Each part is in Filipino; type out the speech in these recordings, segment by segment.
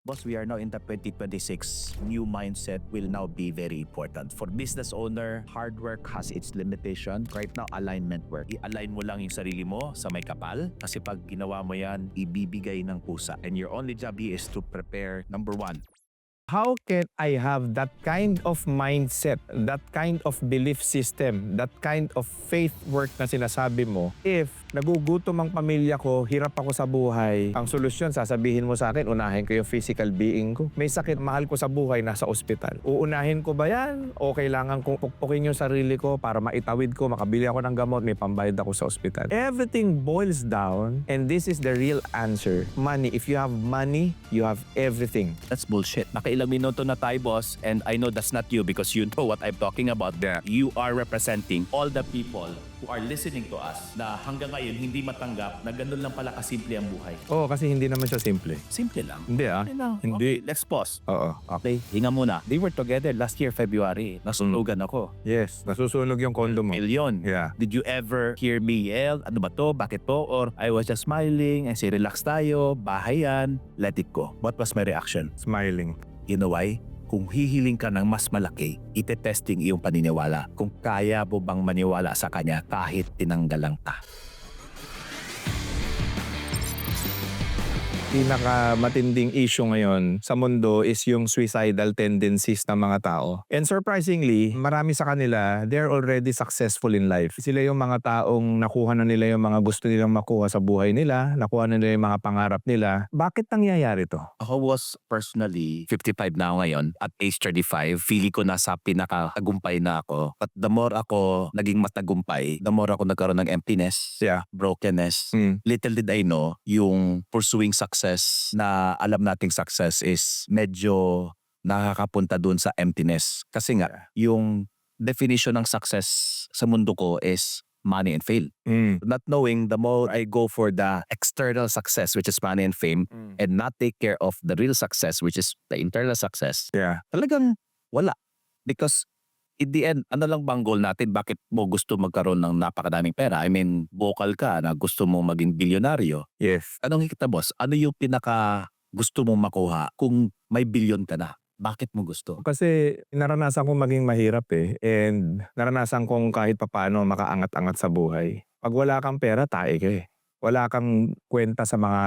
Boss, we are now in the 2026. New mindset will now be very important. For business owner, hard work has its limitation. Right now, alignment work. I-align mo lang yung sarili mo sa may kapal. Kasi pag ginawa mo yan, ibibigay ng pusa. And your only job here is to prepare, number one. How can I have that kind of mindset, that kind of belief system, that kind of faith work na sinasabi mo if nagugutom ang pamilya ko, hirap ako sa buhay, ang solusyon, sasabihin mo sa akin, unahin ko yung physical being ko. May sakit, mahal ko sa buhay, nasa ospital. Uunahin ko ba yan? O kailangan kong pukpukin yung sarili ko para maitawid ko, makabili ako ng gamot, may pambayad ako sa ospital. Everything boils down, and this is the real answer. Money. If you have money, you have everything. That's bullshit. Nakailang minuto na tayo, boss, and I know that's not you because you know what I'm talking about there. You are representing all the people who are listening to us na hanggang ngayon hindi matanggap na ganun lang pala kasimple ang buhay. Oo, kasi hindi naman siya simple. Simple lang. Hindi ah. Okay lang. Hindi. Okay, let's pause. Oo. Okay, hinga muna. They were together last year, February. Nasunugan ako. Yes, nasusunog yung kondo mo. Million. Yeah. Did you ever hear me yell? Ano ba to? Bakit to? Or I was just smiling and say, relax tayo, bahay yan, let it go. What was my reaction? Smiling. You know why? Kung hihiling ka ng mas malaki, ite-testing iyong paniniwala. Kung kaya mo bang maniwala sa kanya kahit tinanggalang ta. Pinakamatinding issue ngayon sa mundo is yung suicidal tendencies ng mga tao. And surprisingly, marami sa kanila, they're already successful in life. Sila yung mga taong nakuha na nila yung mga gusto nilang makuha sa buhay nila, nakuha na nila yung mga pangarap nila. Bakit nangyayari to? Ako was personally 55 na ako ngayon. At age 35, feeling ko nasa pinakatagumpay na ako. But the more ako naging matagumpay, the more ako nagkaroon ng emptiness, Yeah. brokenness. Little did I know, yung pursuing success na alam nating success is medyo nakakapunta dun sa emptiness. Kasi nga, yung definition ng success sa mundo ko is money and fame. Not knowing, the more I go for the external success, which is money and fame, and not take care of the real success, which is the internal success, Yeah. talagang wala. Because in the end, ano lang bang goal natin? Bakit mo gusto magkaroon ng napakadaming pera? I mean, vocal ka na gusto mo maging bilyonaryo. Yes. Anong kita, boss? Ano yung pinaka gusto mong makuha kung may bilyon ka na? Bakit mo gusto? Kasi naranasan kong maging mahirap eh. And naranasan kong kahit papaano makaangat-angat sa buhay. Pag wala kang pera, tae ka eh. Wala kang kwenta sa mga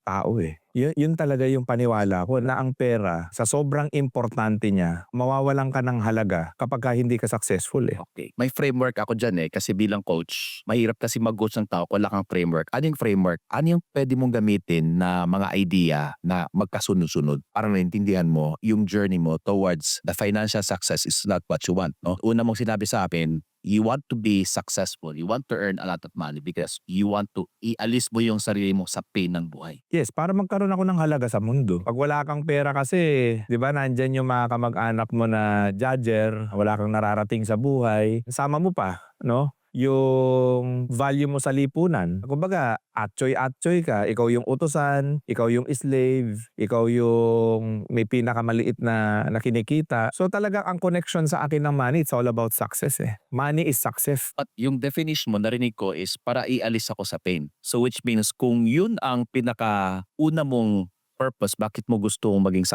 tao eh. Yun talaga yung paniwala ko na ang pera, sa sobrang importante niya, mawawalan ka ng halaga kapag ka hindi ka successful eh. Okay. May framework ako dyan eh. Kasi bilang coach, mahirap kasi mag-coach ng tao kung wala kang framework. Ano yung framework? Ano yung pwede mong gamitin na mga idea na magkasunod-sunod para naintindihan mo yung journey mo towards the financial success is not what you want. No? Una mong sinabi sa akin, you want to be successful. You want to earn a lot of money because you want to ialis mo yung sarili mo sa pain ng buhay. Yes, para magkaroon ako ng halaga sa mundo. Pag wala kang pera kasi, di ba, nandyan yung mga kamag-anak mo na judger, wala kang nararating sa buhay, sama mo pa, no? Yung value mo sa lipunan. Kumbaga, atchoy-atchoy ka. Ikaw yung utusan, ikaw yung slave, ikaw yung may pinakamaliit na kinikita. So talagang ang connection sa akin ng money, it's all about success eh. Money is success. At yung definition mo narinig ko is para ialis ako sa pain. So which means kung yun ang pinaka-una mong purpose, bakit mo gusto mong maging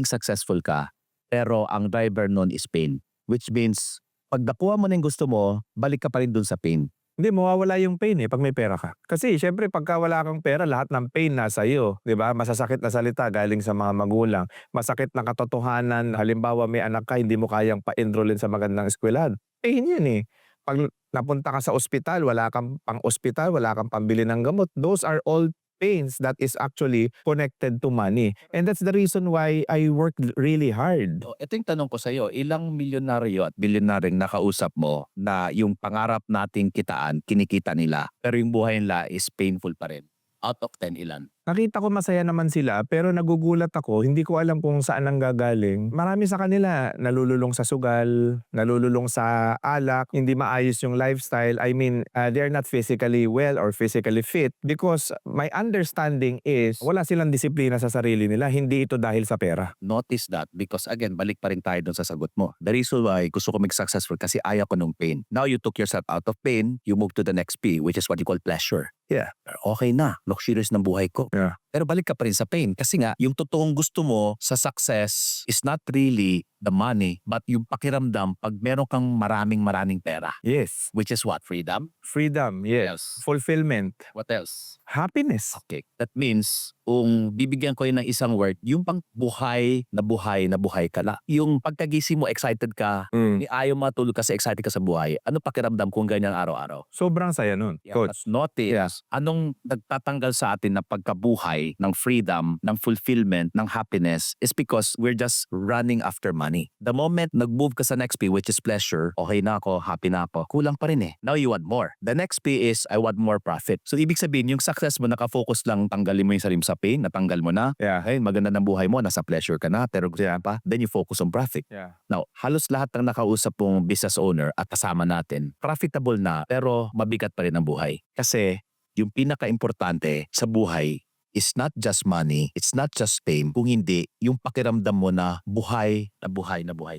successful ka, pero ang driver nun is pain. Which means, pag nakuha mo na yung gusto mo, balik ka pa rin dun sa pain. Hindi, mawawala yung pain eh pag may pera ka. Kasi syempre pagka wala kang pera, lahat ng pain nasa iyo. Diba? Masasakit na salita galing sa mga magulang. Masakit na katotohanan. Halimbawa may anak ka, hindi mo kayang pa-enrollin sa magandang eskwelahan. Pain yan eh. Pag napunta ka sa ospital, wala kang pang-ospital, wala kang pambili ng gamot. Those are all pains that is actually connected to money. And that's the reason why I work really hard. So, ito yung tanong ko sa iyo, ilang milyonaryo at bilyonaryong nakausap mo na yung pangarap nating kitaan, kinikita nila, pero yung buhay nila is painful pa rin? Out of 10, ilan? Nakita ko masaya naman sila pero nagugulat ako, hindi ko alam kung saan ang gagaling. Marami sa kanila nalululong sa sugal, nalululong sa alak, hindi maayos yung lifestyle. I mean, they're not physically well or physically fit because my understanding is wala silang disiplina sa sarili nila, hindi ito dahil sa pera. Notice that because again, balik pa rin tayo dun sa sagot mo. The reason why gusto ko mag-successful kasi ayaw ko nung pain. Now you took yourself out of pain, you move to the next P, which is what you call pleasure. Yeah. Okay na, luxurious ng buhay ko. Yeah. pero balik ka pa rin sa pain. Kasi nga, yung totoong gusto mo sa success is not really the money, but yung pakiramdam pag meron kang maraming pera. Yes. Which is what? Freedom? Freedom, yes. Yes. Fulfillment. What else? Happiness. Okay. That means, kung bibigyan ko yun ng isang word, yung pang buhay na buhay ka na. Yung pagkagising mo, excited ka, Mm. ayaw matulog kasi excited ka sa buhay. Ano pakiramdam kung ganyan araw-araw? Sobrang saya nun, But coach. notice, Yeah. anong nagtatanggal sa atin ng pagkabuhay, ng freedom, ng fulfillment, ng happiness is because we're just running after money. The moment nag-move ka sa next P, which is pleasure, okay na ako, happy na ako, kulang pa rin eh. Now you want more. The next P is, I want more profit. So ibig sabihin, yung success mo, nakafocus lang, tanggalin mo yung sarili mo sa pain, natanggal mo na, Yeah. hey, maganda ng buhay mo, nasa pleasure ka na, pero gusto pa, then you focus on profit. Yeah. Now, halos lahat ng nakausap pong business owner at kasama natin, profitable na pero mabigat pa rin ang buhay. Kasi yung pinaka-importante sa buhay is not just money, it's not just fame, kung hindi yung pakiramdam mo na buhay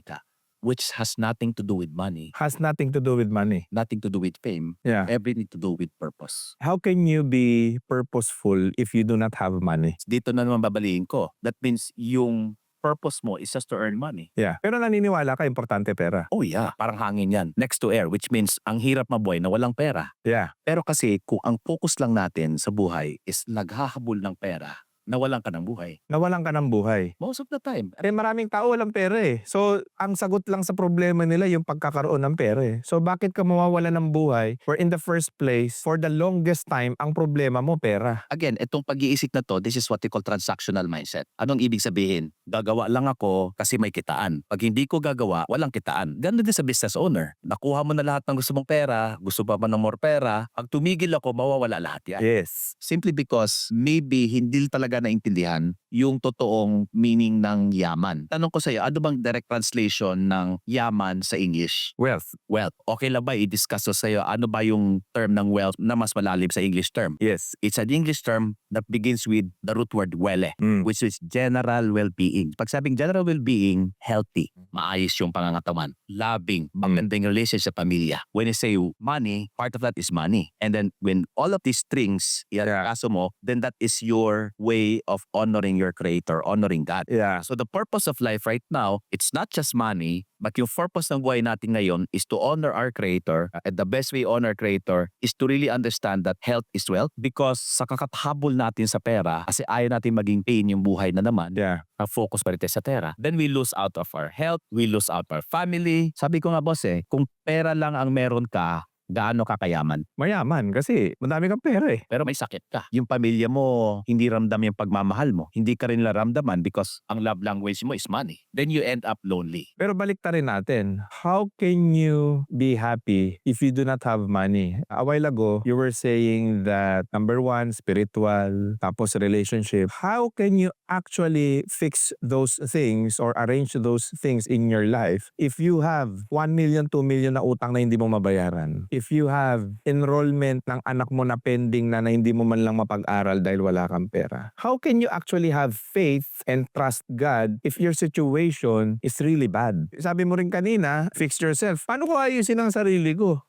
ka. Which has nothing to do with money, Has nothing to do with money. nothing to do with fame, Yeah. everything to do with purpose. How can you be purposeful if you do not have money? Dito na naman babaliin ko. That means yung purpose mo is just to earn money. Yeah. Pero naniniwala ka, importante pera. Oh yeah, parang hangin yan. Next to air, which means ang hirap mabuhay na walang pera. Yeah. Pero kasi kung ang focus lang natin sa buhay is naghahabol ng pera, nawalan ka ng buhay. Nawalan ka ng buhay. Most of the time. Eh maraming tao walang pera eh. So, ang sagot lang sa problema nila yung pagkakaroon ng pera eh. So, bakit ka mawawala ng buhay? For in the first place, for the longest time, ang problema mo pera. Again, itong pag-iisip na to, this is what we call transactional mindset. Anong ibig sabihin? Gagawa lang ako kasi may kitaan. Pag hindi ko gagawa, walang kitaan. Ganun din sa business owner. Nakuha mo na lahat ng gusto mong pera, gusto pa ng more pera, pag tumigil ako, mawawala lahat yan. Yes. Simply because maybe hindi talaga naintindihan yung totoong meaning ng yaman. Tanong ko sa iyo, ano bang direct translation ng yaman sa English? Wealth. Wealth. Okay lang ba i-discuss ko sa iyo ano ba yung term ng wealth na mas malalim sa English term? Yes. It's an English term that begins with the root word wele, Mm. which is general well-being. Pag sabing general well-being, healthy, maayos yung pangangatawan, loving, magandang relationship sa pamilya. When you say money, part of that is money. And then when all of these strings, kaso mo, then that is your way of honoring your creator, honoring God. Yeah. So the purpose of life right now, it's not just money, but yung purpose ng buhay natin ngayon is to honor our creator. And the best way honor creator is to really understand that health is wealth, because sa kakathabol natin sa pera, kasi ayaw natin maging pain yung buhay na naman, Yeah. focus pa rin tayo sa pera. Then we lose out of our health, we lose out our family. Sabi ko nga boss kung pera lang ang meron ka, gaano ka kayaman? Mayaman kasi madami kang pera eh. Pero may sakit ka. Yung pamilya mo, hindi ramdam yung pagmamahal mo. Hindi ka rin naramdaman because ang love language mo is money. Then you end up lonely. Pero balik rin natin. How can you be happy if you do not have money? A while ago, you were saying that number one, spiritual, tapos relationship. How can you actually fix those things or arrange those things in your life if you have 1 million, 2 million na utang na hindi mo mabayaran? If you have enrollment ng anak mo na pending na hindi mo man lang mapag-aral dahil wala kang pera? How can you actually have faith and trust God if your situation is really bad? Sabi mo rin kanina, fix yourself. Paano ko ayusin ang sarili ko?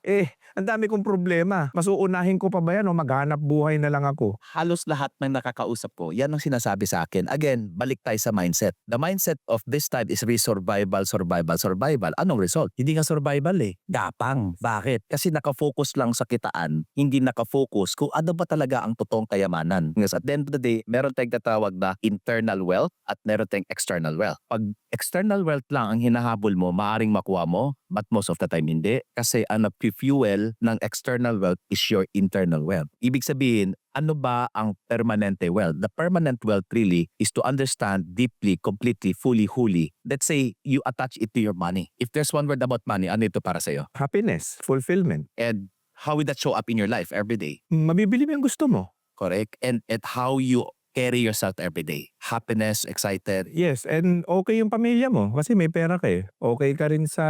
Ang dami kong problema. Mas uunahin ko pa ba yan o maghanap buhay na lang ako? Halos lahat ng nakakausap ko, yan ang sinasabi sa akin. Again, balik tayo sa mindset. The mindset of this time is survival. Anong result? Hindi nga survival Gapang. Bakit? Kasi nakafocus lang sa kitaan, hindi nakafocus kung ano ba talaga ang totoong kayamanan. Because at the end of the day, meron tayong tatawag na internal wealth at meron tayong external wealth. Pag external wealth lang ang hinahabol mo, maaring makuha mo, but most of the time hindi. Kasi ang nag-fuel ng external wealth is your internal wealth. Ibig sabihin, ano ba ang permanente wealth? The permanent wealth really is to understand deeply, completely, fully, wholly. Let's say you attach it to your money. If there's one word about money, ano ito para sa'yo? Happiness, fulfillment. And how will that show up in your life every day? Mabibili mo yung gusto mo. Correct? And how you carry yourself every day. Happiness, excited. Yes, and okay yung pamilya mo kasi may pera ka Okay ka rin sa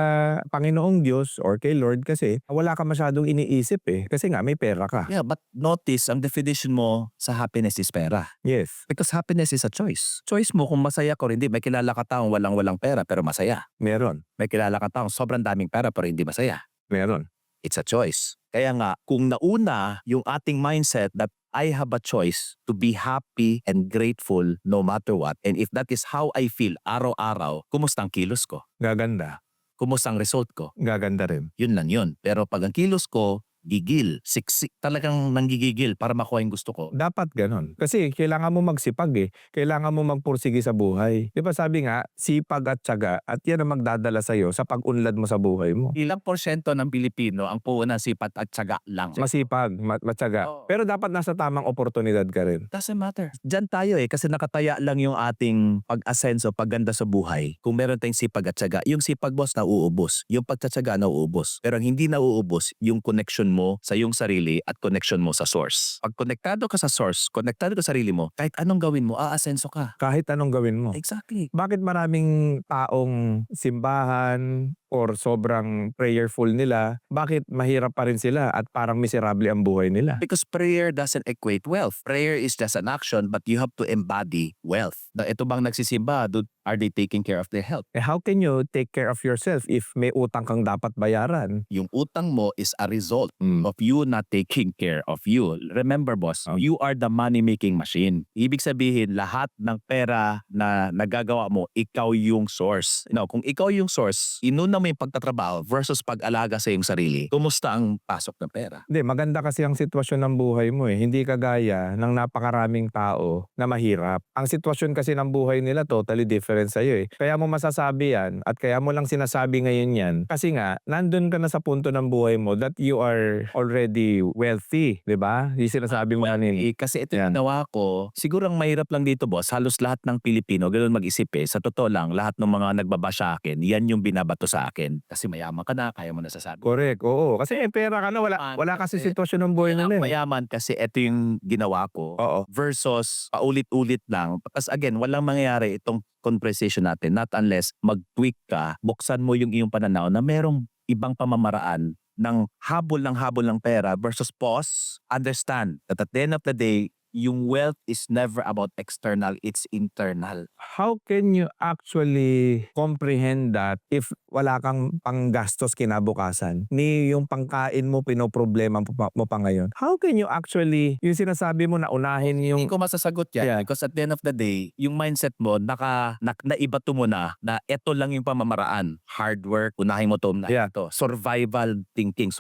Panginoong Diyos or kay Lord kasi wala ka masyadong iniisip kasi nga may pera ka. Yeah, but notice, ang definition mo sa happiness is pera. Yes, Because happiness is a choice. Choice mo kung masaya ka o hindi. May kilala ka taong walang pera pero masaya. meron. May kilala ka taong sobrang daming pera pero hindi masaya. Meron. It's a choice. Kaya nga, kung nauna yung ating mindset that I have a choice to be happy and grateful no matter what. And if that is how I feel araw-araw, kumusta ang kilos ko? Gaganda. Kumusta ang result ko? Gaganda rin. Yun lang yun. Pero pag ang kilos ko, gigil, siksik, talagang nanggigigil para makuha yung gusto ko. Dapat ganon. Kasi kailangan mo magsipag eh. Kailangan mo magpursige sa buhay. Di ba sabi nga, sipag at tiyaga at yan ang magdadala sa'yo sa pag-unlad mo sa buhay mo. Ilang porsyento ng Pilipino ang puuna sipat at tiyaga lang? Masipag, matyaga. Oo. Pero dapat nasa tamang oportunidad ka rin. Doesn't matter. Diyan tayo kasi nakataya lang yung ating pag-asenso, pagganda sa buhay. Kung meron tayong sipag at tiyaga, yung sipag boss nauubos, yung pagtsatsaga nauubos. Pero ang hindi nauubos, yung connection mo sa iyong sarili at connection mo sa source. Pag konektado ka sa source, konektado ka sa sarili mo, kahit anong gawin mo, aasenso ka. Kahit anong gawin mo. Exactly. Bakit maraming taong simbahan or sobrang prayerful nila, bakit mahirap pa rin sila at parang miserable ang buhay nila? Because prayer doesn't equate wealth. Prayer is just an action but you have to embody wealth. Ito bang nagsisimba, are they taking care of their health? Eh how can you take care of yourself if may utang kang dapat bayaran? Yung utang mo is a result Mm. of you not taking care of you. Remember boss, you are the money-making machine. Ibig sabihin, lahat ng pera na nagagawa mo, ikaw yung source. Kung ikaw yung source, inuna mo yung pagtatrabaho versus pag-alaga sa iyong sarili, kumusta ang pasok ng pera? Hindi, maganda kasi ang sitwasyon ng buhay mo eh. Hindi kagaya ng napakaraming tao na mahirap. Ang sitwasyon kasi ng buhay nila totally different sa'yo eh. Kaya mo masasabi yan at kaya mo lang sinasabi ngayon yan. Kasi nga, nandun ka na sa punto ng buhay mo that you are already wealthy. Diba? Yung sinasabi mo kanina. Kasi ito Yan. yung ginawa ko, siguro ang mahirap lang dito boss, halos lahat ng Pilipino, ganoon mag-isip eh. Sa totoo lang, lahat ng mga nagbaba sa akin, yan yung binabato sa akin. Kasi mayaman ka na, kaya mo nasasabi. Correct, oo. Kasi may pera ka na, wala kasi sitwasyon ng buhay nila eh. Mayaman kasi ito yung ginawa ko Oo. versus paulit-ulit lang. Because again, walang mangyayari itong conversation natin not unless mag-tweak ka, buksan mo yung iyong pananaw na merong ibang pamamaraan ng habol ng pera versus pause, understand that at the end of the day, yung wealth is never about external, it's internal. How can you actually comprehend that if wala kang panggastos kinabukasan? Ni yung pangkain mo, pinoproblema mo pa ngayon. How can you actually, yung sinasabi mo na unahin yung... Hindi ko masasagot yan Yeah. because at the end of the day, yung mindset mo, naibato mo na ito lang yung pamamaraan. Hard work, unahin mo to, Yeah. ito. Survival thinking.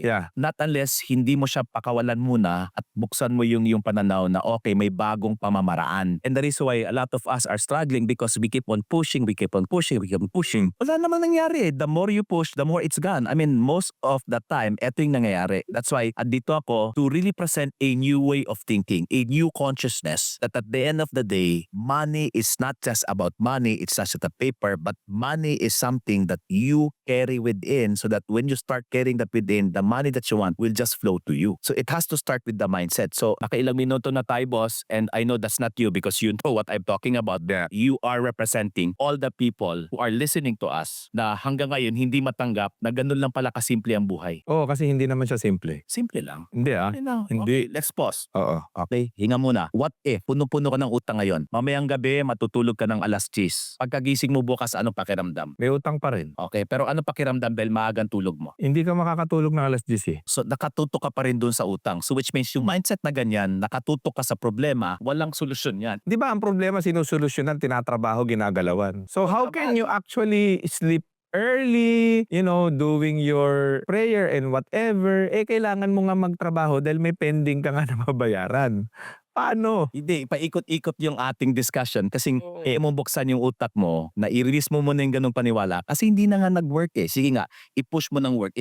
Yeah. Not unless hindi mo siya pakawalan muna at buksan mo yung pananaw na okay, may bagong pamamaraan. And that is why a lot of us are struggling because we keep on pushing. Wala namang nangyari. The more you push, the more it's gone. I mean, most of the time, ito yung nangyayari. That's why, andito ako to really present a new way of thinking, a new consciousness that at the end of the day, money is not just about money, it's just a paper, but money is something that you carry within so that when you start carrying that within, the money that you want will just flow to you. So it has to start with the mindset. So nakailang minuto na tayo boss and I know that's not you because you know what I'm talking about there. You are representing all the people who are listening to us na hanggang ngayon hindi matanggap na ganun lang pala kasimple ang buhay. Oo, kasi hindi naman siya simple. Simple lang. Hindi ah. Hindi. Okay, let's pause. Oo. Okay, hinga muna. What if puno-puno ka ng utang ngayon? Mamayang gabi matutulog ka ng alas 10. Pagkagising mo bukas, anong pakiramdam? May utang pa rin. Okay, pero ano pakiramdam dahil maagang tulog mo? Hindi ka makakatulog ng alas 10 eh. So nakatutok ka pa rin dun sa utang. So which means yung mindset na ganyan, nakatutok ka sa problema, walang solusyon yan. Di ba ang problema sinusolusyonan, tinatrabaho, ginagalawan. So how can you actually sleep early, doing your prayer and whatever, kailangan mo nga magtrabaho dahil may pending ka nga na mabayaran. Paano? Hindi, paikot-ikot yung ating discussion kasi mo buksan yung utak mo, na i-release mo muna yung ganung paniwala kasi hindi na nga nag-work eh. Sige nga, i-push mo ng work.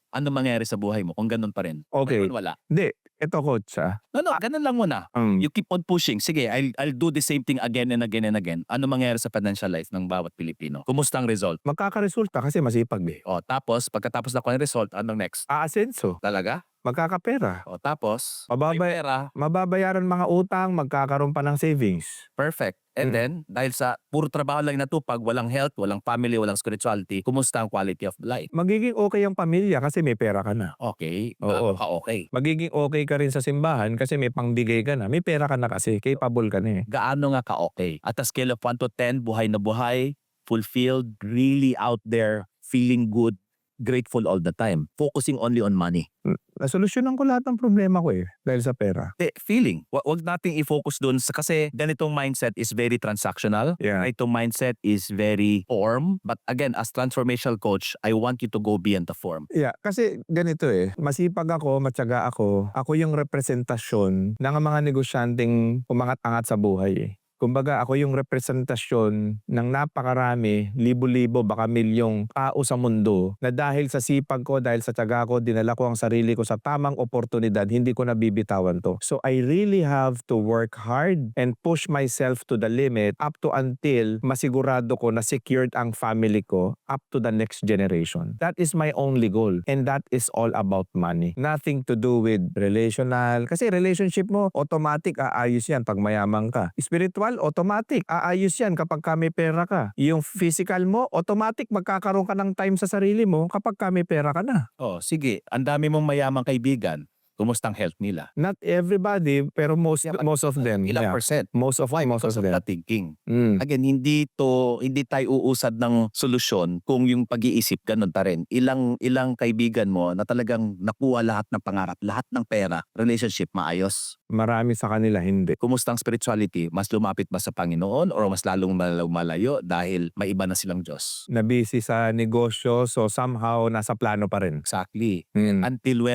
Ano mangyayari sa buhay mo kung ganun pa rin? Okay. Wala. Hindi. Ito coach No, ganun lang muna. You keep on pushing. Sige, I'll do the same thing again and again and again. Ano mangyayari sa financial life ng bawat Pilipino? Kumusta ang result? Magkakaresulta kasi masipag eh. O, tapos, pagkatapos na ko ng result, anong next? Aasenso. Talaga? Magkakapera. O, tapos, Mababay- may pera. Mababayaran mga utang, magkakaroon pa ng savings. Perfect. And then, dahil sa puro trabaho lang natupag, walang health, walang family, walang spirituality, kumusta ang quality of life? Magiging okay ang pamilya kasi may pera ka na. Okay. Oo. Okay. Magiging okay ka rin sa simbahan kasi may pangbigay ka na. May pera ka na kasi. Capable ka na eh. Gaano nga ka-okay? At a scale of 1 to 10, buhay na buhay, fulfilled, really out there, feeling good, grateful all the time, focusing only on money. Nasolusyonan ko lahat ng problema ko dahil sa pera. Feeling. Wag nating i-focus doon kasi ganitong mindset is very transactional. Yeah. Ganitong mindset is very form. But again, as transformational coach, I want you to go beyond the form. Yeah, kasi ganito masipag ako, matyaga ako. Ako yung representasyon ng mga negosyanteng umangat-angat sa buhay Kumbaga ako yung representasyon ng napakarami, libo-libo, baka milyong tao sa mundo na dahil sa sipag ko, dahil sa tiyaga ko, dinala ko ang sarili ko sa tamang oportunidad, hindi ko nabibitawan to. So I really have to work hard and push myself to the limit up to until masigurado ko na secured ang family ko up to the next generation. That is my only goal and that is all about money. Nothing to do with relational. Kasi relationship mo, automatic aayos yan pag mayaman ka. Spiritual, automatic aayos yan kapag may pera ka. Yung physical mo, automatic magkakaroon ka ng time sa sarili mo kapag may pera ka na. Oh, sige. Ang dami mong mayamang kaibigan. Kumusta ang health nila? Not everybody, pero most of them. Ilang percent? Most of Because of them. that thinking. Again, hindi tayo uusad ng solusyon kung yung pag-iisip ganun pa rin. Ilang kaibigan mo na talagang nakuha lahat ng pangarap, lahat ng pera, relationship maayos. Marami sa kanila hindi. Kumusta ang spirituality? Mas lumapit ba sa Panginoon o mas lalong malayo dahil may iba na silang Diyos? Na-busy sa negosyo, so somehow nasa plano pa rin. Exactly. Until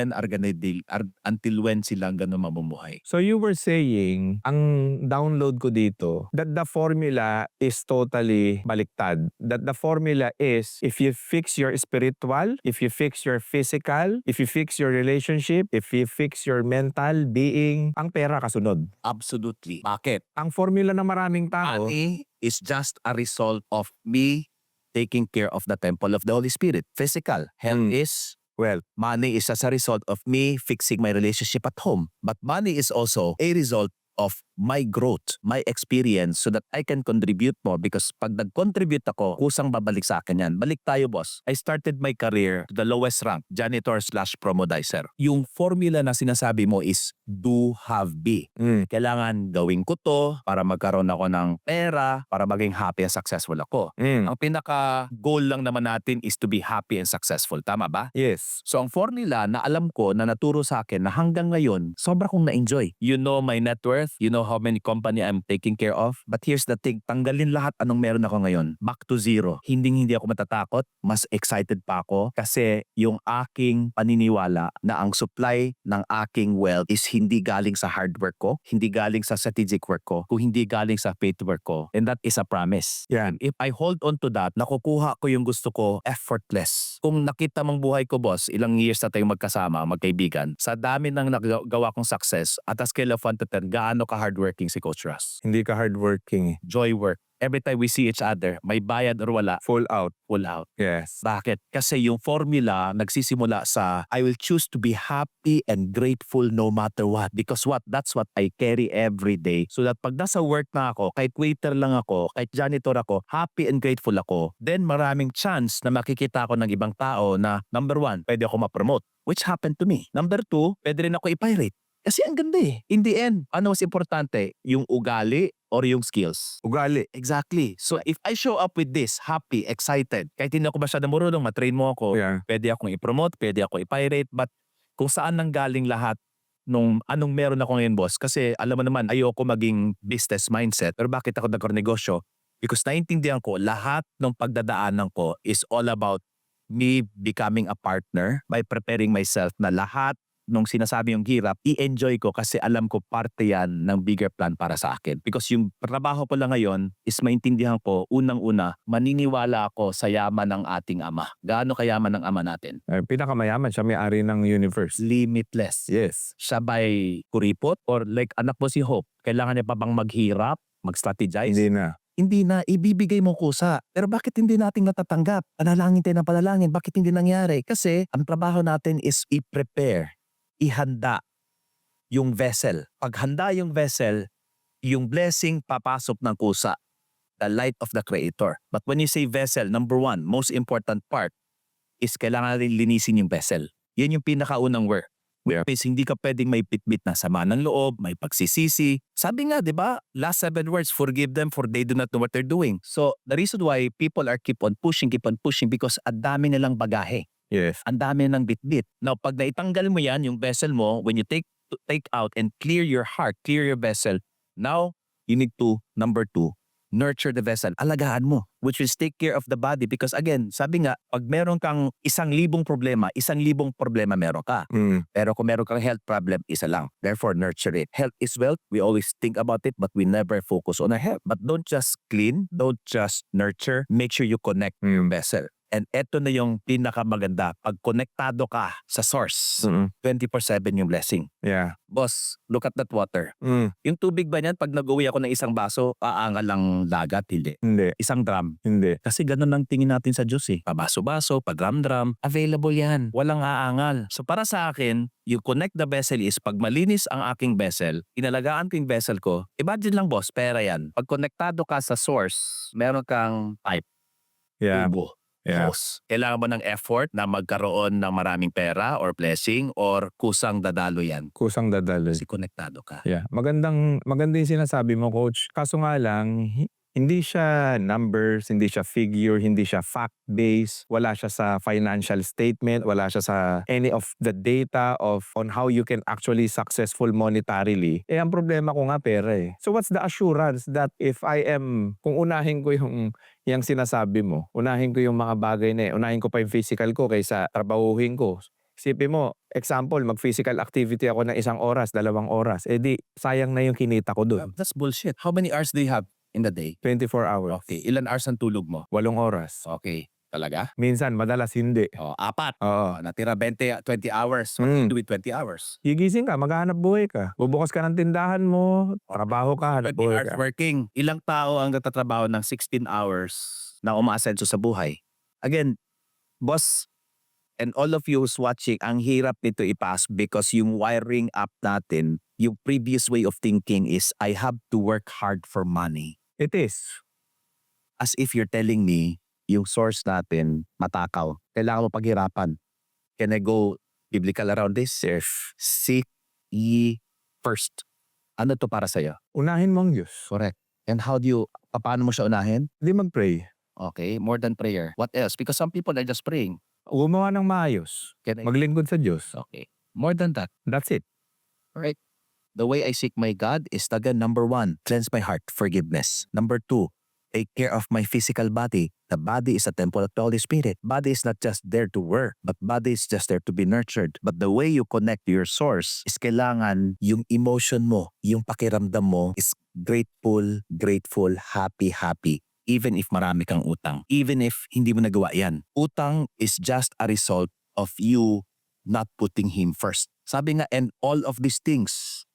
when silang ganun mamumuhay? So you were saying, ang download ko dito, that the formula is totally baliktad. That the formula is, if you fix your spiritual, if you fix your physical, if you fix your relationship, if you fix your mental being, ang pera kasunod. Absolutely. Bakit? Ang formula ng maraming tao, Money is just a result of me taking care of the temple of the Holy Spirit. Physical. Health is, well, money is as a result of me fixing my relationship at home. But money is also a result of my growth, my experience so that I can contribute more because pag nag-contribute ako, kusang babalik sa akin yan. Balik tayo, boss. I started my career to the lowest rank, janitor/promodizer. Yung formula na sinasabi mo is do, have, be. Kailangan gawin ko to para magkaroon ako ng pera, para maging happy and successful ako. Ang pinaka-goal lang naman natin is to be happy and successful. Tama ba? yes. So ang formula na alam ko na naturo sa akin na hanggang ngayon, sobra kong na-enjoy. You know my net worth, you know how many company I'm taking care of. But here's the thing, tanggalin lahat anong meron ako ngayon. Back to zero. Hindi ako matatakot, mas excited pa ako kasi yung aking paniniwala na ang supply ng aking wealth is hindi galing sa hard work ko, hindi galing sa strategic work ko, kung hindi galing sa faith work ko. And that is a promise. Yan. If I hold on to that, nakukuha ko yung gusto ko effortless. Kung nakita mong buhay ko, boss, ilang years na tayong magkasama, magkaibigan, sa dami ng nagawa kong success, at a scale of 1 to 10, gaano ka hardworking si Coach Russ? Hindi ka hardworking. Joy work. Every time we see each other, may bayad or wala, Full out. full out. Yes. Bakit? Kasi yung formula nagsisimula sa I will choose to be happy and grateful no matter what. Because what? That's what I carry every day. So that pag nasa work na ako, kahit waiter lang ako, kahit janitor ako, happy and grateful ako, then maraming chance na makikita ako ng ibang tao na number 1, pwede ako ma-promote. Which happened to me. Number 2, pwede rin ako i-pirate. Kasi ang ganda In the end, ano mas importante? Yung ugali or yung skills? Ugali. Exactly. So if I show up with this, happy, excited, kahit hindi ako masyadong marunong, matrain mo ako, Yeah. pwede akong i-promote, pwede ako i-pirate, but kung saan nanggaling lahat nung anong meron ako ngayon, boss, kasi alam mo naman, ayoko maging business mindset. Pero bakit ako nagkaronegosyo? Because naintindihan ko, lahat ng pagdadaanan ko is all about me becoming a partner by preparing myself na lahat nung sinasabi yung hirap, i-enjoy ko kasi alam ko parte yan ng bigger plan para sa akin. Because yung trabaho ko lang ngayon is maintindihan ko, unang-una, maniniwala ako sa yaman ng ating Ama. Gaano kayaman ng Ama natin? Pinakamayaman, siya may-ari ng universe. Limitless. Yes. Siya ba'y kuripot? Or like anak mo si Hope, kailangan niya pa bang maghirap, mag-strategize? Hindi na. Hindi na, ibibigay mo kusa. Pero bakit hindi natin natatanggap? Panalangin tayo ng panalangin, bakit hindi nangyari? Kasi ang trabaho natin is i-prepare, ihanda yung vessel. Pag handa yung vessel, yung blessing papasok ng kusa. The light of the Creator. But when you say vessel, number 1, most important part is kailangan natin linisin yung vessel. Yan yung pinakaunang word. Is hindi ka pwedeng may pitbit na sama ng loob, may pagsisisi. Sabi nga, di ba? Last 7 words, forgive them for they do not know what they're doing. So, the reason why people are keep on pushing because ang dami nilang bagahe. Yes. Ang dami ng bitbit. Now, pag naitanggal mo yan, yung vessel mo, when you take out and clear your heart, clear your vessel, now, you need to, number 2, nurture the vessel. Alagaan mo, which is take care of the body. Because again, sabi nga, pag meron kang 1,000 problema, 1,000 problema meron ka. Pero kung meron kang health problem, isa lang. Therefore, nurture it. Health is wealth. We always think about it, but we never focus on our health. But don't just clean, don't just nurture. Make sure you connect yung vessel. And eto na yung pinakamaganda. Pag konektado ka sa source, 24/7 yung blessing. Yeah. Boss, look at that water. Yung tubig ba niyan, pag nag-uwi ako ng isang baso, aangal lang dagat? Hindi. Hindi. Isang drum. Hindi. Kasi ganun ang tingin natin sa Diyos eh. Pabaso-baso, pa-drum-drum, available yan. Walang aangal. So para sa akin, yung connect the vessel is pag malinis ang aking vessel, inalagaan ko yung vessel ko, imagine lang boss, pera yan. Pag konektado ka sa source, meron kang pipe, Yeah. tubo, Yeah. hose. Kailangan mo ng effort na magkaroon ng maraming pera or blessing or kusang dadalo yan. Kusang dadalo. Kasi konektado ka. Yeah. Maganda yung sinasabi mo, coach. Kaso nga lang, hindi siya numbers, hindi siya figure, hindi siya fact-based, wala siya sa financial statement, wala siya sa any of the data on how you can actually successful monetarily. Ang problema ko nga pera eh. So what's the assurance that if kung unahin ko yung sinasabi mo, unahin ko yung mga bagay na unahin ko pa yung physical ko kaysa trabahuhin ko. Isipin mo, example, mag-physical activity ako ng 1 oras, 2 oras. Di, sayang na yung kinita ko doon. That's bullshit. How many hours do you have in the day? 24 hours. Okay. Ilan hours ang tulog mo? 8 oras. Okay. Talaga? Minsan, madalas hindi. 4. Oo. Natira 20 hours. What do you do with 20 hours? Gigising ka, maghahanap buhay ka. Bubukas ka ng tindahan mo, trabaho ka, hanap 20 buhay hours ka. working. Ilang tao ang nagtatrabaho ng 16 hours na umaasenso sa buhay? Again, boss, and all of you who's watching, ang hirap nito ipas because yung wiring up natin, yung previous way of thinking is, I have to work hard for money. It is. As if you're telling me, yung source natin, matakaw. Kailangan mo paghirapan. Can I go biblical around this? Seek ye first. Ano to para sa'yo? Unahin mo ang Diyos. Correct. And paano mo siya unahin? Hindi mag-pray. Okay, more than prayer. What else? Because some people are just praying. Gumawa ng maayos. Can I? Maglingkod sa Diyos. Okay. More than that. That's it. Alright. The way I seek my God is number 1, cleanse my heart, forgiveness. Number 2, take care of my physical body. The body is a temple of the Holy Spirit. Body is not just there to work, but body is just there to be nurtured. But the way you connect to your source is kailangan yung emotion mo, yung pakiramdam mo is grateful, happy. Even if marami kang utang. Even if hindi mo nagawa yan. Utang is just a result of you not putting Him first. Sabi nga, and all of these things,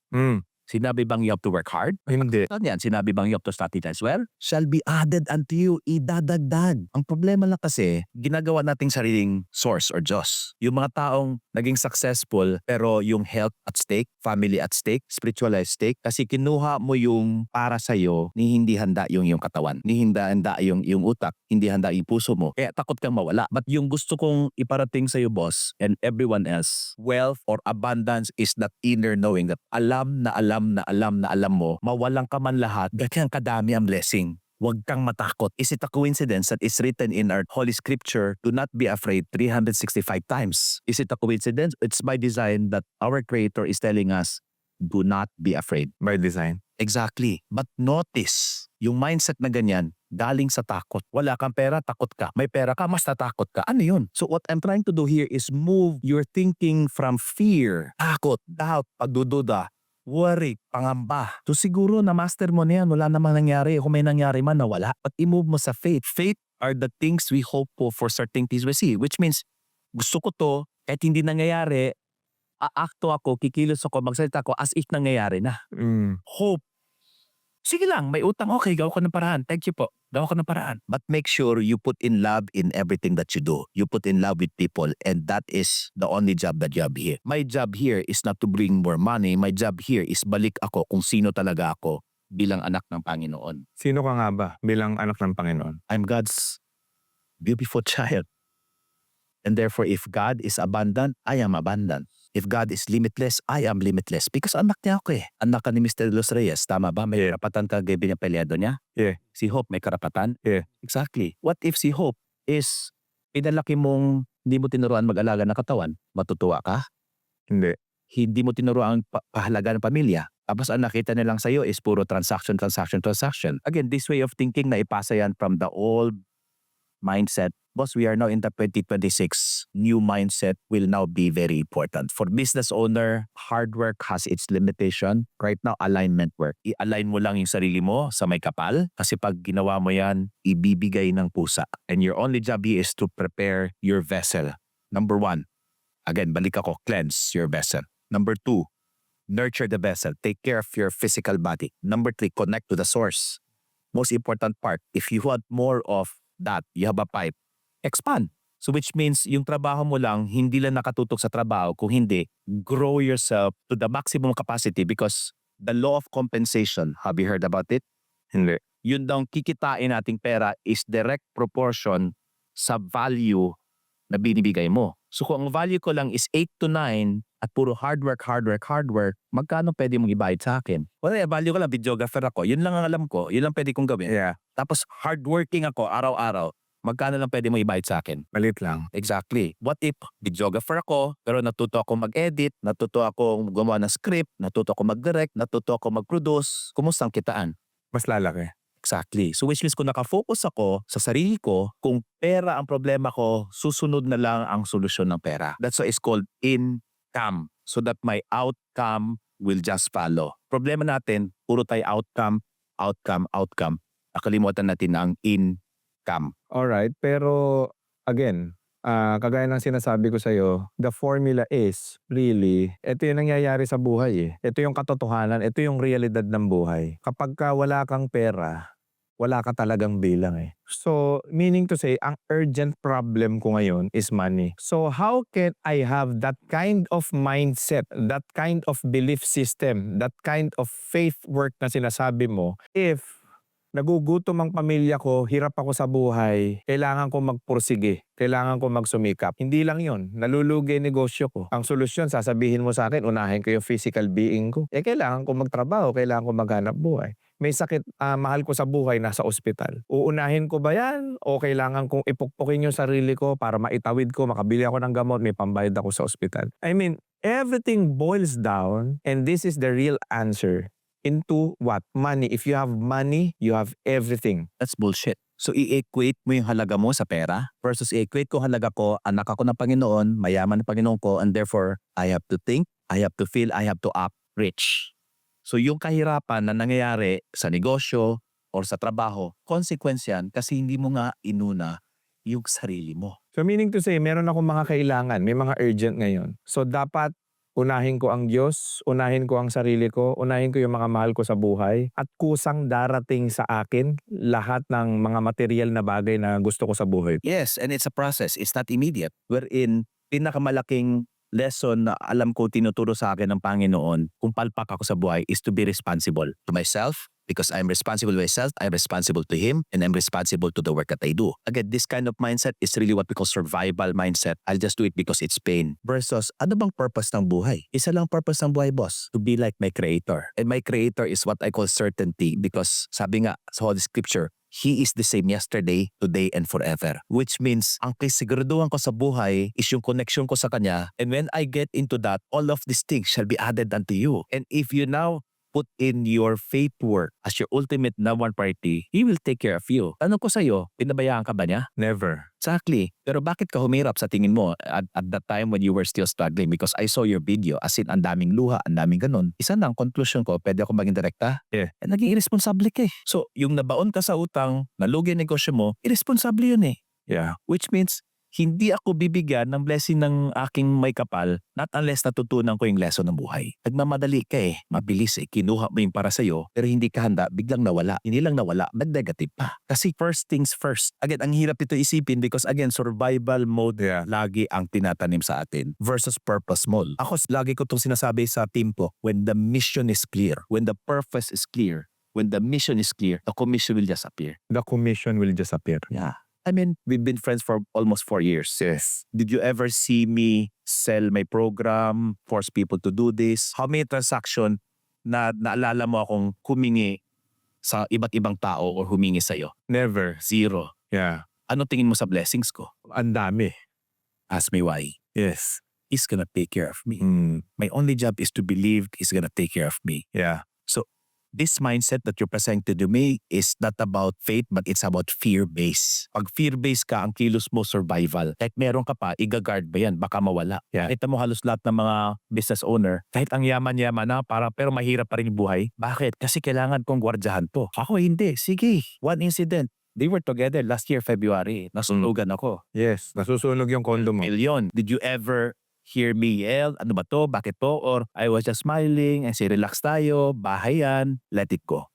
sinabi bang you have to work hard? Hindi. Saan yan? Sinabi bang you have to study as well? Shall be added unto you, idadagdag. Ang problema lang kasi, ginagawa nating sariling source or Diyos. Yung mga taong naging successful, pero yung health at stake, family at stake, spiritual at stake, kasi kinuha mo yung para sa'yo, ni hindi handa yung katawan, ni hindi handa yung utak, hindi handa yung puso mo. Kaya takot kang mawala. But yung gusto kong iparating sa'yo, boss, and everyone else, wealth or abundance is that inner knowing that alam mo, mawalang ka man lahat, ganyan kadami ang blessing. Huwag kang matakot. Is it a coincidence that is written in our Holy Scripture, do not be afraid 365 times? Is it a coincidence? It's by design that our Creator is telling us, do not be afraid. By design. Exactly. But notice, yung mindset na ganyan, galing sa takot. Wala kang pera, takot ka. May pera ka, mas natakot ka. Ano yun? So what I'm trying to do here is move your thinking from fear, takot, doubt, pagdududa, worry, pangamba. So siguro na-master mo na yan, wala namang nangyari. Kung may nangyari man, nawala. But i-move mo sa faith. Faith are the things we hope for certain things we see. Which means, gusto ko to, kahit hindi nangyayari, aakto ako, kikilos ako, magsalita ako as if nangyayari na. Hope. Sige lang, may utang, okay, gawa ko ng paraan. Thank you po. Gawa ko ng paraan. But make sure you put in love in everything that you do. You put in love with people, and that is the only job that you have here. My job here is not to bring more money. My job here is balik ako kung sino talaga ako bilang anak ng Panginoon. Sino ka nga ba bilang anak ng Panginoon? I'm God's beautiful child. And therefore, if God is abundant, I am abundant. If God is limitless, I am limitless. Because anak niya ako eh. Anak ka ni Mr. Los Reyes. Tama ba? May karapatan ka gabi niya pelyado niya? Yeah. Si Hope may karapatan? Yeah. Exactly. What if si Hope is Pinalaki mong hindi mo tinuruan mag-alaga ng katawan, matutuwa ka? Hindi. Hindi mo tinuruan ang kahalaga ng pamilya. Tapos ang nakita nilang sa'yo is puro transaction, transaction, transaction. Again, this way of thinking na ipasa yan from the old mindset. Boss, we are now in the 2026. New mindset will now be very important. For business owner, hard work has its limitation. Right now, alignment work. I-align mo lang yung sarili mo sa may kapal kasi pag ginawa mo yan, ibibigay ng pusa. And your only job here is to prepare your vessel. Number 1, again, balik ako, cleanse your vessel. Number 2, nurture the vessel. Take care of your physical body. Number 3, connect to the source. Most important part, if you want more of that, you have a pipe, expand. So which means yung trabaho mo lang, hindi lang nakatutok sa trabaho. Kung hindi, grow yourself to the maximum capacity because the law of compensation, have you heard about it? Hindi. Yun daw kikitain nating pera is direct proportion sa value na binibigay mo. So kung ang value ko lang is 8 to 9 at puro hard work, magkano pwede mong ibayad sa akin? Well, value ko lang, videographer ako. Yun lang ang alam ko. Yun lang pwede kong gawin. Yeah. Tapos hardworking ako araw-araw. Magkano lang pwede mo ibayad sa akin? Malit lang. Exactly. What if videographer ako, pero natuto ako mag-edit, natuto ako gumawa ng script, natuto ako mag-direct, natuto ako mag-produce. Kumusta ang kitaan? Mas lalaki. Exactly. So which means kung nakafocus ako sa sarili ko, kung pera ang problema ko, susunod na lang ang solusyon ng pera. That's why it's called income. So that my outcome will just follow. Problema natin, puro tayo outcome. Nakalimutan natin ang income. Alright, pero again, kagaya ng sinasabi ko sa'yo, the formula is really, ito yung nangyayari sa buhay eh. Ito yung katotohanan, ito yung realidad ng buhay. Kapag ka wala kang pera, wala ka talagang bilang eh. So, meaning to say, ang urgent problem ko ngayon is money. So, how can I have that kind of mindset, that kind of belief system, that kind of faith work na sinasabi mo, if nagugutom ang pamilya ko, hirap ako sa buhay, kailangan ko magpursige, kailangan ko magsumikap. Hindi lang yon, nalulugi ang negosyo ko. Ang solusyon, sasabihin mo sa akin, unahin ko yung physical being ko. Kailangan ko magtrabaho, kailangan ko maghanap buhay. May sakit, mahal ko sa buhay, nasa ospital. Uunahin ko ba yan? O kailangan kong ipukpukin yung sarili ko para maitawid ko, makabili ako ng gamot, may pambayad ako sa ospital. I mean, everything boils down, and this is the real answer, into what? Money. If you have money, you have everything. That's bullshit. So i-equate mo yung halaga mo sa pera versus i-equate ko halaga ko, anak ako ng Panginoon, mayaman ng Panginoon ko, and therefore, I have to think, I have to feel, I have to act rich. So yung kahirapan na nangyayari sa negosyo or sa trabaho, consequence yan kasi hindi mo nga inuna yung sarili mo. So meaning to say, meron akong mga kailangan, may mga urgent ngayon. So dapat unahin ko ang Diyos, unahin ko ang sarili ko, unahin ko yung mga mahal ko sa buhay, at kusang darating sa akin lahat ng mga material na bagay na gusto ko sa buhay. Yes, and it's a process. It's not immediate. Wherein, pinakamalaking lesson na alam ko tinuturo sa akin ng Panginoon kung palpak ako sa buhay is to be responsible to myself. Because I'm responsible to myself, I'm responsible to Him, and I'm responsible to the work that I do. Again, this kind of mindset is really what we call survival mindset. I'll just do it because it's pain. Versus, ano bang purpose ng buhay? Isa lang purpose ng buhay, boss. To be like my Creator. And my Creator is what I call certainty because sabi nga sa Holy Scripture, He is the same yesterday, today, and forever. Which means, ang kasiguraduhan ko sa buhay is yung connection ko sa Kanya. And when I get into that, all of these things shall be added unto you. And if you now put in your faith work as your ultimate number one priority, He will take care of you. Tanong ko sa'yo, pinabayaan ka ba niya? Never. Exactly. Pero bakit ka humirap sa tingin mo at that time when you were still struggling? Because I saw your video, as in, ang daming luha, ang daming ganun. Isa na ang conclusion ko, pwede ako maging direkta? Yeah. Naging irresponsible ka eh. So, yung nabaon ka sa utang, nalugi ang negosyo mo, irresponsible yun eh. Yeah. Which means, hindi ako bibigyan ng blessing ng aking may kapal not unless natutunan ko yung lesson ng buhay. Nagmamadali ka eh, mabilis eh, kinuha mo yung para sa'yo, pero hindi ka handa, biglang nawala. Hindi lang nawala, nag-negative pa. Kasi first things first. Again, ang hirap ito isipin because again, survival mode lagi ang tinatanim sa atin versus purpose mode. Ako, lagi ko itong sinasabi sa team ko, when the mission is clear, when the purpose is clear, when the mission is clear, the commission will just appear. The commission will just appear. Yeah. I mean, we've been friends for almost 4 years. Yes. Did you ever see me sell my program, force people to do this? How many transaction na naalala mo akong humingi sa iba't ibang tao or humingi sa'yo? Never. Zero. Yeah. Ano tingin mo sa blessings ko? Ang dami. Ask me why. Yes. He's gonna take care of me. Mm. My only job is to believe He's gonna take care of me. Yeah. So, this mindset that you're presenting to me is not about faith but it's about fear-based. Pag fear-based ka, ang kilos mo survival. Kahit meron ka pa, i-guard ba yan? Baka mawala. Yeah. Kita mo halos lahat ng mga business owner, kahit ang yaman-yaman na, pero mahirap pa rin yung buhay. Bakit? Kasi kailangan kong gwardyahan to. Ako hindi. Sige. One incident. They were together last year, February. Nasunugan ako. Yes. Nasusunog yung condo mo. Million. Did you ever hear me yell? Ano ba to? Bakit to? Or I was just smiling and say, relax tayo, bahay yan, let it go.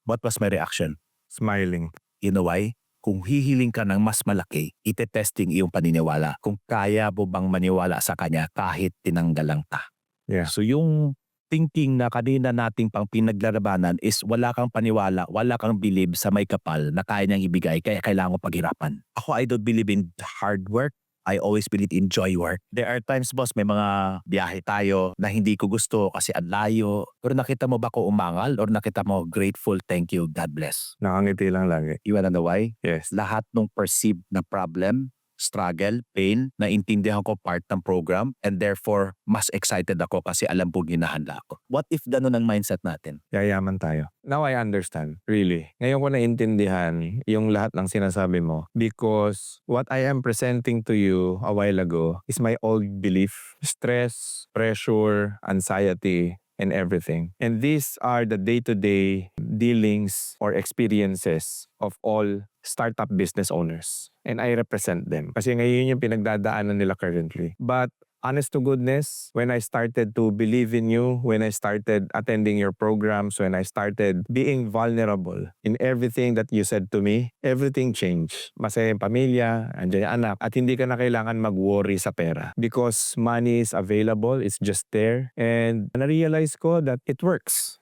What was my reaction? Smiling. You know why? Kung hihiling ka ng mas malaki, ite-testing iyong paniniwala. Kung kaya mo bang maniwala sa kanya kahit tinanggalang ta. Yeah. So yung thinking na kanina nating pang pinaglalabanan is wala kang paniwala, wala kang believe sa may kapal na kaya niyang ibigay kaya kailangan mo paghirapan. Ako, I don't believe in hard work. I always believe in joy work. There are times, boss, may mga biyahe tayo na hindi ko gusto kasi ang layo. Pero nakita mo ba ko umangal or nakita mo grateful, thank you, God bless? Nakangiti lang lagi. You wanna know why? Yes. Lahat ng perceived na problem, struggle, pain, naintindihan ko part ng program and therefore mas excited ako kasi alam po ginahanda ako. What if ganun ang mindset natin? Yayaman tayo. Now I understand. Really. Ngayon ko naintindihan yung lahat ng sinasabi mo because what I am presenting to you a while ago is my old belief. Stress, pressure, anxiety, and everything. And these are the day-to-day dealings or experiences of all startup business owners. And I represent them. Kasi ngayon yung pinagdadaanan nila currently. But honest to goodness, when I started to believe in you, when I started attending your programs, when I started being vulnerable in everything that you said to me, everything changed. Masaya yung pamilya, andyan yung anak, at hindi ka na kailangan mag-worry sa pera. Because money is available, it's just there. And na-realize ko that it works.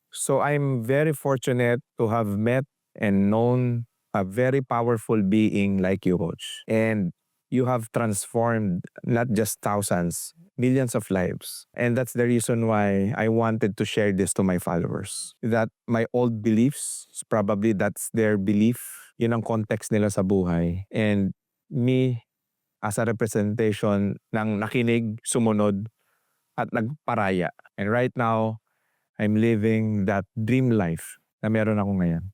So I'm very fortunate to have met and known a very powerful being like you, Coach. And you have transformed not just thousands, millions of lives. And that's the reason why I wanted to share this to my followers. That my old beliefs, probably that's their belief, yun ang context nila sa buhay. And me, as a representation ng nakinig, sumunod, at nagparaya. And right now, I'm living that dream life na meron ako ngayon.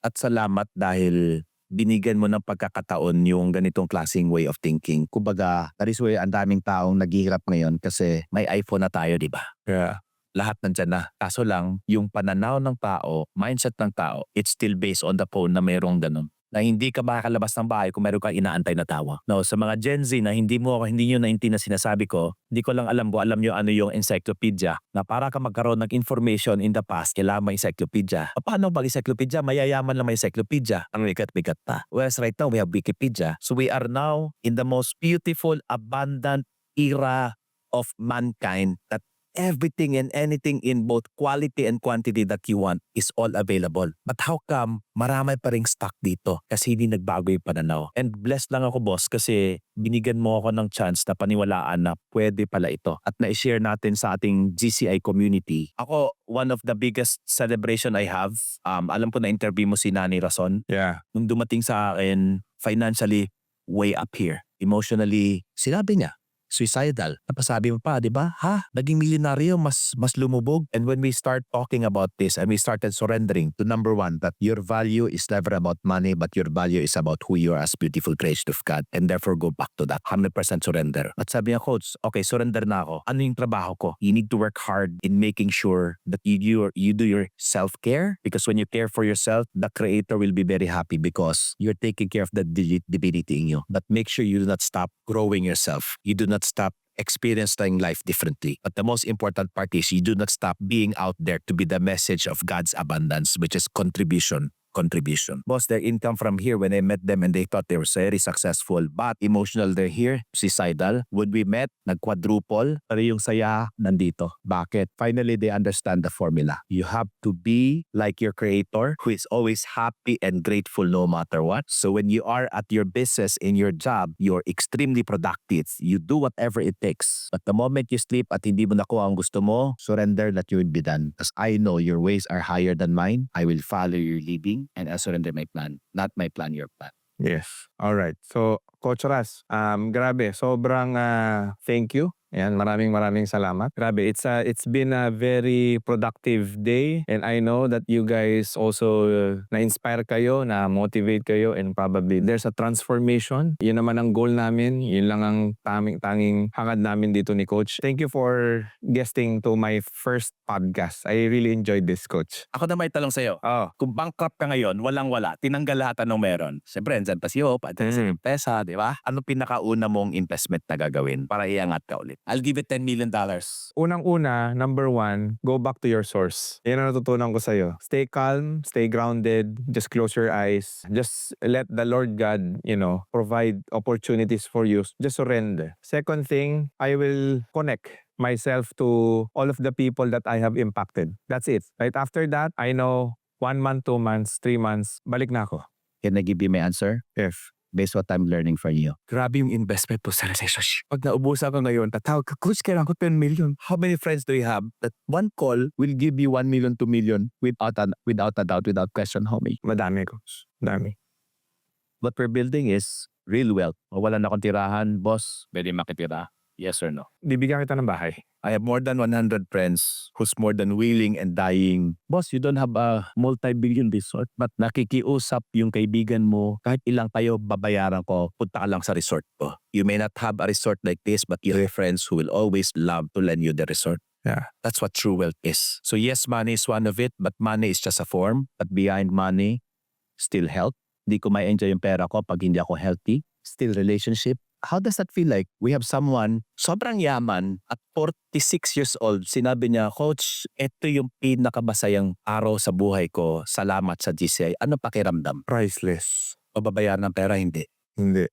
At salamat dahil binigyan mo ng pagkakataon yung ganitong klaseng way of thinking. Kumbaga, that is why ang daming taong naghihirap ngayon kasi may iPhone na tayo, di ba? Yeah. Lahat nandyan na. Kaso lang, yung pananaw ng tao, mindset ng tao, it's still based on the phone na mayroong ganun. Na hindi ka makakalabas ng bahay kung meron kang inaantay na tawa. No, sa mga Gen Z na hindi nyo naintindihan na sinasabi ko, hindi ko lang alam kung alam nyo ano yung encyclopedia. Na para ka magkaroon ng information in the past, kailangan may encyclopedia. Paano pag encyclopedia? Mayayaman lang may encyclopedia. Ang bigat-bigat pa. Whereas right now, we have Wikipedia. So we are now in the most beautiful, abundant era of mankind that everything and anything in both quality and quantity that you want is all available. But how come marami pa ring stock dito? Kasi hindi nagbago yung pananaw. And blessed lang ako, boss, kasi binigyan mo ako ng chance na paniwalaan na pwede pala ito. At na-share natin sa ating GCI community. Ako, one of the biggest celebration I have, alam ko na interview mo si Nani Rason. Yeah. Nung dumating sa akin, financially way up here. Emotionally, sinabi niya, suicidal. Napasabi mo pa, di ba? Ha? Naging milyonaryo, mas lumubog. And when we start talking about this and we started surrendering to number one, that your value is never about money, but your value is about who you are as beautiful creation of God. And therefore, go back to that. 100% surrender. At sabi niya, Coach, okay, surrender na ako. Ano yung trabaho ko? You need to work hard in making sure that you do your self-care. Because when you care for yourself, the Creator will be very happy because you're taking care of the divinity in you. But make sure you do not stop growing yourself. You do not stop experiencing life differently. But the most important part is you do not stop being out there to be the message of God's abundance, which is contribution. Boss, their income from here, when I met them and they thought they were very successful, but emotional, they're here, suicidal. When we met, nag-quadruple, pero yung saya, nandito. Bakit? Finally, they understand the formula. You have to be like your Creator, who is always happy and grateful no matter what. So when you are at your business, in your job, you're extremely productive. You do whatever it takes. But the moment you sleep at hindi mo nakuha ang gusto mo, surrender, that you will be done. Because I know your ways are higher than mine. I will follow your leading. And I surrender my plan. Not my plan, your plan. Yes. All right. So, Coach Ras, grabe, sobrang thank you. Ayan, maraming salamat. Grabe, it's been a very productive day and I know that you guys also na-inspire kayo, na-motivate kayo and probably there's a transformation. Yun naman ang goal namin. Yun lang ang tanging hangad namin dito ni Coach. Thank you for guesting to my first podcast. I really enjoyed this, Coach. Ako na may talong sa'yo. Oh, Kung bankrupt ka ngayon, walang-wala, tinanggal lahat anong meron. Siyempre, andyan pa si Hope, andyan si Pesa, di ba? Ano pinakauna mong investment na gagawin para iangat ka ulit? I'll give it $10 million. unang-una, number 1, go back to your source. Yan ang natutunan ko sa'yo. Stay calm, stay grounded, just close your eyes. Just let the Lord God, provide opportunities for you. Just surrender. Second thing, I will connect myself to all of the people that I have impacted. That's it. Right after that, I know 1 month, 2 months, 3 months, balik na ako. Can I give you my answer? If Based what I'm learning from you. Grabe yung investment po sa recession. Pag naubusan ko ngayon, tatawag ka, Coach, kailangan ko 10 million. How many friends do you have that one call will give you 1 million, 2 million without a doubt, without question, homie? madami, Coach. Dami. What we're building is real wealth. Wala na akong tirahan, boss, pwede makitira. Yes or no? Bibigyan kita ng bahay. I have more than 100 friends who's more than willing and dying. Boss, you don't have a multi-billion resort, but nakikiusap yung kaibigan mo, kahit ilang kayo babayaran ko, punta ka lang sa resort ko. You may not have a resort like this, but you have friends who will always love to lend you the resort. Yeah. That's what true wealth is. So yes, money is one of it, but money is just a form. But behind money, still health. Hindi ko may enjoy yung pera ko pag hindi ako healthy. Still relationship. How does that feel like? We have someone, sobrang yaman, at 46 years old, sinabi niya, Coach, ito yung pinakabasayang araw sa buhay ko. Salamat sa GCI. Ano pakiramdam? Priceless. Pababayaran ng pera? Hindi. Hindi.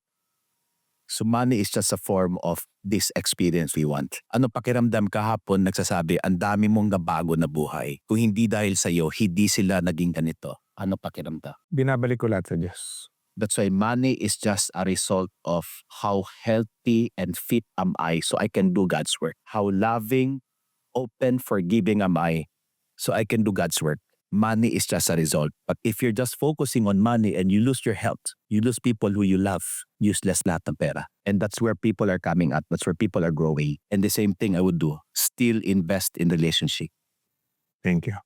So money is just a form of this experience we want. Ano pakiramdam kahapon nagsasabi, ang dami mong nabago na buhay. Kung hindi dahil sa'yo, hindi sila naging ganito. Ano pakiramdam? Binabalik ko lahat sa Diyos. That's why money is just a result of how healthy and fit am I so I can do God's work. How loving, open, forgiving am I so I can do God's work. Money is just a result. But if you're just focusing on money and you lose your health, you lose people who you love, useless lahat ng pera. And that's where people are coming at. That's where people are growing. And the same thing I would do. Still invest in relationship. Thank you.